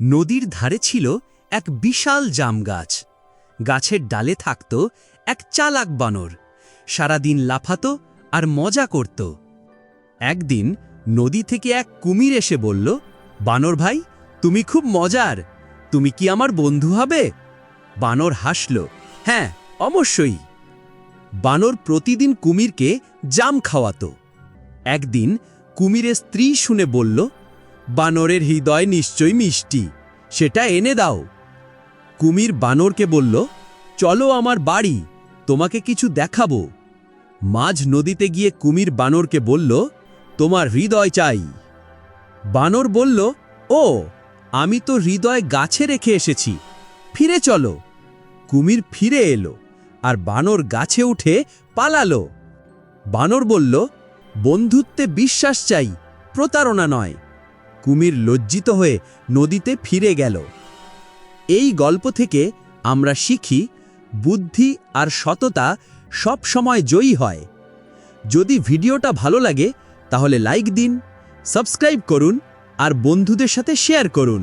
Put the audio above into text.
নদীর ধারে ছিল এক বিশাল জাম গাছ। গাছের ডালে থাকত এক চালাক বানর, সারাদিন লাফাতো আর মজা করত। একদিন নদী থেকে এক কুমির এসে বলল, বানর ভাই, তুমি খুব মজার, তুমি কি আমার বন্ধু হবে? বানর হাসল, হ্যাঁ অবশ্যই। বানর প্রতিদিন কুমিরকে জাম খাওয়াতো। একদিন কুমিরের স্ত্রী শুনে বলল, বানরের হৃদয় নিশ্চয়ই মিষ্টি, সেটা এনে দাও। কুমির বানরকে বলল, চলো আমার বাড়ি, তোমাকে কিছু দেখাবো। মাঝ নদীতে গিয়ে কুমির বানরকে বলল, তোমার হৃদয় চাই। বানর বলল, ও, আমি তো হৃদয় গাছে রেখে এসেছি, ফিরে চলো। কুমির ফিরে এলো আর বানর গাছে উঠে পালালো। বানর বলল, বন্ধুত্বে বিশ্বাস চাই, প্রতারণা নয়। কুমির লজ্জিত হয়ে নদীতে ফিরে গেল। এই গল্প থেকে আমরা শিখি, বুদ্ধি আর সততা সব সময় জয়ী হয়। যদি ভিডিওটা ভালো লাগে তাহলে লাইক দিন, সাবস্ক্রাইব করুন আর বন্ধুদের সাথে শেয়ার করুন।